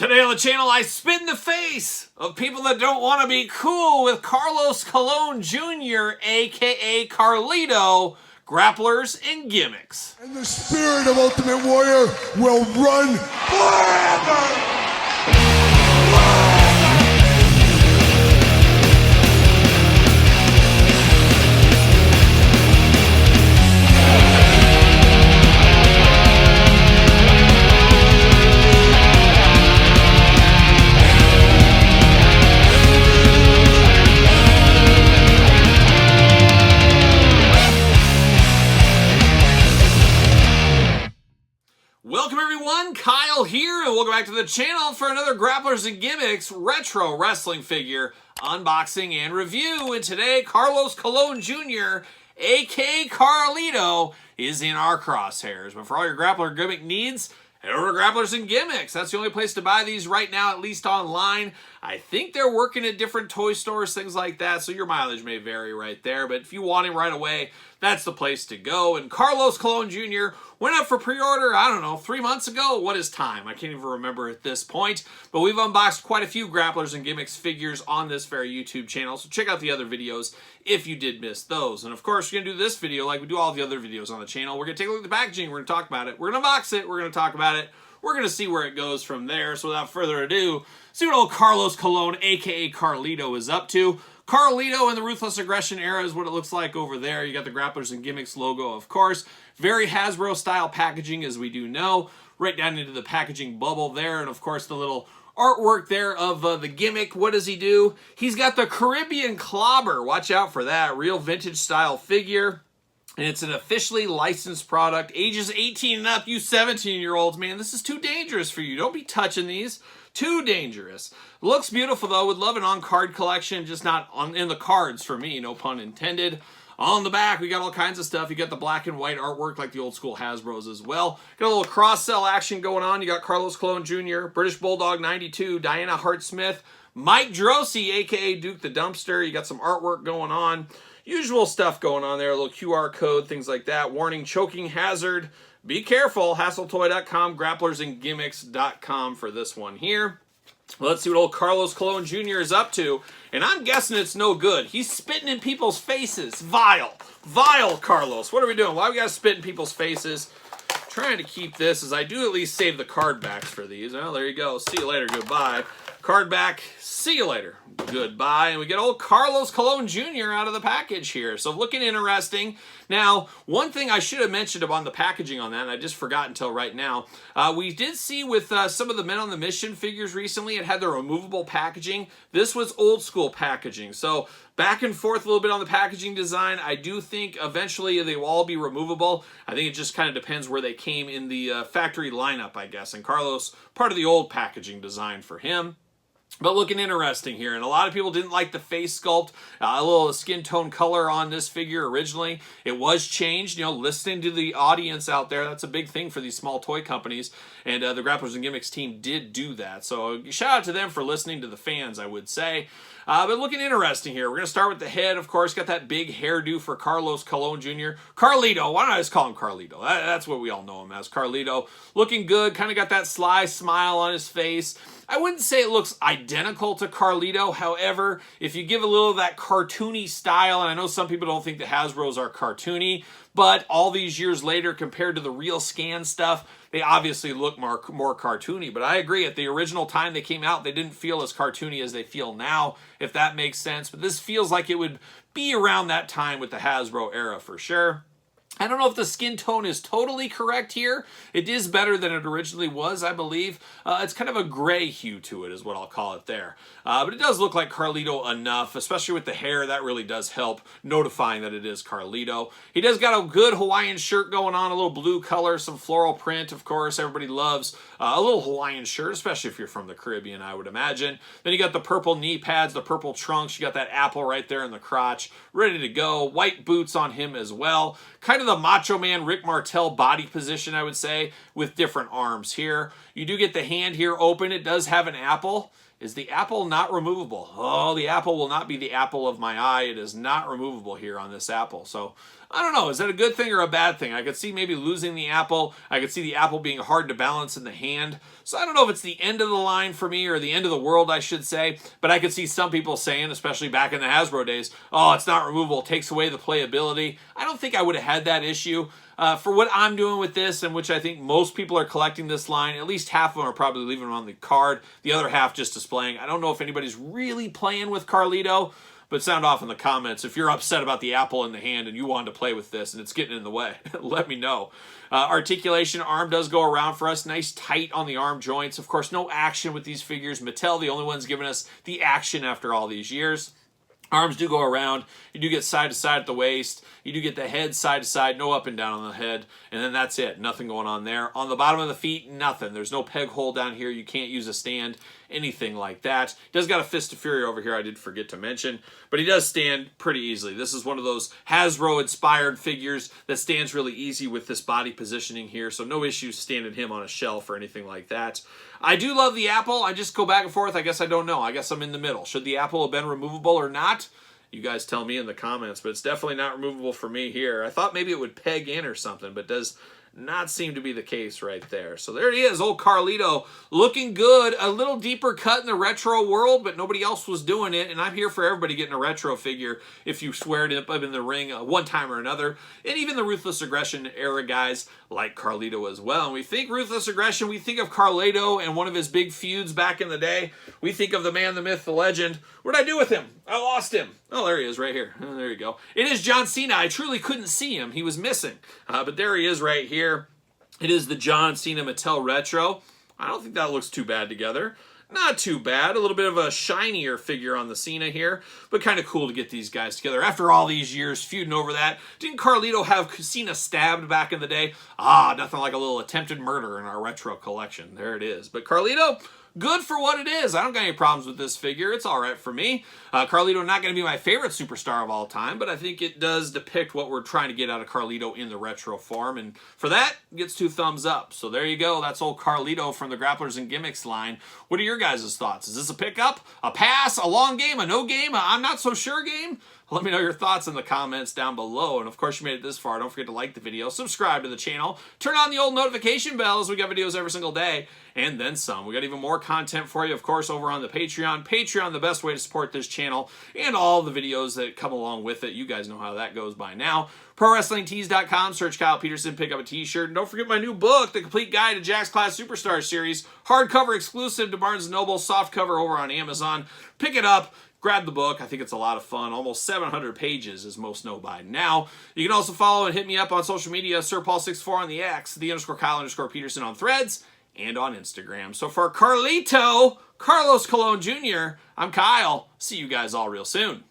Today on the channel, I spit in the face of people that don't want to be cool with Carlos Colon Jr., a.k.a. Carlito Grapplers and Gimmicks. And the spirit of Ultimate Warrior will run forever! Welcome everyone, Kyle here, and welcome back to the channel for another Grapplers and Gimmicks retro wrestling figure unboxing and review. And today, Carlos Colon Jr., aka Carlito, is in our crosshairs. But for all your Grappler gimmick needs, head over to Grapplers and Gimmicks. That's the only place to buy these right now, at least online. I think they're working at different toy stores, things like that, so your mileage may vary right there. But if you want him right away, that's the place to go. And Carlos Colon Jr. went up for pre-order, I don't know, 3 months ago? What is time? I can't even remember at this point. But we've unboxed quite a few Grapplers and Gimmicks figures on this very YouTube channel, so check out the other videos if you did miss those. And of course, we're going to do this video like we do all the other videos on the channel. We're going to take a look at the packaging, we're going to talk about it, we're going to unbox it, we're going to talk about it, we're going to see where it goes from there. So without further ado, see what old Carlos Colon, aka Carlito, is up to. Carlito in the Ruthless Aggression era is what it looks like over there. You got the Grapplers and Gimmicks logo, of course. Very Hasbro style packaging, as we do know. Right down into the packaging bubble there. And of course, the little artwork there of the gimmick. What does he do? He's got the Caribbean Clobber. Watch out for that. Real vintage style figure. And it's an officially licensed product. Ages 18 and up, you 17-year-olds, man, this is too dangerous for you. Don't be touching these. Too dangerous. Looks beautiful, though. Would love an on-card collection, just not in the cards for me, no pun intended. On the back, we got all kinds of stuff. You got the black and white artwork like the old school Hasbros as well. Got a little cross-sell action going on. You got Carlos Colon Jr., British Bulldog 92, Diana Hart-Smith, Mike Drosy, a.k.a. Duke the Dumpster. You got some artwork going on. Usual stuff going on there. A little QR code, things like that. Warning, choking hazard. Be careful. HassleToy.com, GrapplesandGimmicks.com for this one here. Let's see what old Carlos Colon Jr. is up to. And I'm guessing it's no good. He's spitting in people's faces. Vile. Vile, Carlos. What are we doing? Why we got to spit in people's faces? Trying to keep this, as I do at least save the card backs for these. Well, there you go. See you later. Goodbye. Card back. See you later. Goodbye. And we get old Carlos Colon Jr. out of the package here. So looking interesting. Now, one thing I should have mentioned about the packaging on that, and I just forgot until right now, we did see with some of the Men on the Mission figures recently, it had the removable packaging. This was old school packaging. So back and forth a little bit on the packaging design. I do think eventually they will all be removable. I think it just kind of depends where they came in the factory lineup, I guess. And Carlos, part of the old packaging design for him. But looking interesting here, and a lot of people didn't like the face sculpt, a little skin tone color on this figure originally. It was changed, you know, listening to the audience out there. That's a big thing for these small toy companies, and the Grapplers and Gimmicks team did do that. So shout out to them for listening to the fans, I would say. But looking interesting here. We're going to start with the head, of course. Got that big hairdo for Carlos Colon Jr. Carlito. Why don't I just call him Carlito? That's what we all know him as, Carlito. Looking good. Kind of got that sly smile on his face. I wouldn't say it looks identical to Carlito. However, if you give a little of that cartoony style, and I know some people don't think the Hasbros are cartoony, but all these years later, compared to the real scan stuff, they obviously look more cartoony. But I agree, at the original time they came out, they didn't feel as cartoony as they feel now, if that makes sense. But this feels like it would be around that time with the Hasbro era for sure. I don't know if the skin tone is totally correct here. It is better than it originally was, I believe. It's kind of a gray hue to it is what I'll call it there. But it does look like Carlito enough, especially with the hair. That really does help notifying that it is Carlito. He does got a good Hawaiian shirt going on, a little blue color, some floral print, of course. Everybody loves a little Hawaiian shirt, especially if you're from the Caribbean, I would imagine. Then you got the purple knee pads, the purple trunks. You got that apple right there in the crotch, ready to go. White boots on him as well. Kind of the Macho Man Rick Martel body position, I would say, with different arms here. You do get the hand here open. It does have an apple. Is the apple not removable? Oh, the apple will not be the apple of my eye. It is not removable here on this apple. So, I don't know. Is that a good thing or a bad thing? I could see maybe losing the apple. I could see the apple being hard to balance in the hand. So, I don't know if it's the end of the line for me or the end of the world, I should say. But I could see some people saying, especially back in the Hasbro days, oh, it's not removable. It takes away the playability. I don't think I would have had that issue. For what I'm doing with this, and which I think most people are collecting this line, at least half of them are probably leaving them on the card, the other half just displaying. I don't know if anybody's really playing with Carlito, but sound off in the comments if you're upset about the apple in the hand and you wanted to play with this and it's getting in the way. Let me know. Articulation, arm does go around for us. Nice tight on the arm joints. Of course, no action with these figures. Mattel, the only ones giving us the action after all these years. Arms do go around. You do get side to side at the waist. You do get the head side to side, no up and down on the head. And then that's it. Nothing going on there. On the bottom of the feet, nothing. There's no peg hole down here. You can't use a stand, anything like that. He does got a Fist of Fury over here, I did forget to mention. But he does stand pretty easily. This is one of those Hasbro-inspired figures that stands really easy with this body positioning here. So no issues standing him on a shelf or anything like that. I do love the apple. I just go back and forth. I guess I don't know. I guess I'm in the middle. Should the apple have been removable or not? You guys tell me in the comments, but it's definitely not removable for me here. I thought maybe it would peg in or something, but does not seem to be the case right there. So there he is, old Carlito, looking good. A little deeper cut in the retro world, but nobody else was doing it, and I'm here for everybody getting a retro figure if you swear it up in the ring one time or another. And even the Ruthless Aggression era guys like Carlito as well. And we think Ruthless Aggression, we think of Carlito and one of his big feuds back in the day. We think of the man, the myth, the legend. What did I do with him? I lost him. Oh, there he is right here. Oh, there you go. It is John Cena. I truly couldn't see him. He was missing. But there he is right here. It is the John Cena Mattel Retro. I don't think that looks too bad together. Not too bad. A little bit of a shinier figure on the Cena here, but kind of cool to get these guys together. After all these years feuding over that, didn't Carlito have Cena stabbed back in the day? Ah, nothing like a little attempted murder in our retro collection. There it is. But Carlito, good for what it is. I don't got any problems with this figure. It's all right for me. Carlito not going to be my favorite superstar of all time, but I think it does depict what we're trying to get out of Carlito in the retro form, and for that, it gets 2 thumbs up. So there you go. That's old Carlito from the Grapplers and Gimmicks line. What are your guys' thoughts? Is this a pickup, a pass, a long game, a no game, a I'm not so sure game? Let me know your thoughts in the comments down below. And of course, you made it this far. Don't forget to like the video, subscribe to the channel, turn on the old notification bells. We got videos every single day, and then some. We got even more content for you, of course, over on the Patreon. Patreon, the best way to support this channel, and all the videos that come along with it. You guys know how that goes by now. ProWrestlingTees.com, search Kyle Peterson, pick up a t-shirt. And don't forget my new book, The Complete Guide to Jakks Class Superstar Series. Hardcover exclusive to Barnes & Noble, softcover over on Amazon. Pick it up. Grab the book. I think it's a lot of fun. Almost 700 pages, as most know by now. You can also follow and hit me up on social media, SirPaul64 on the X, _Kyle_Peterson on Threads, and on Instagram. So for Carlito, Carlos Colon Jr., I'm Kyle. See you guys all real soon.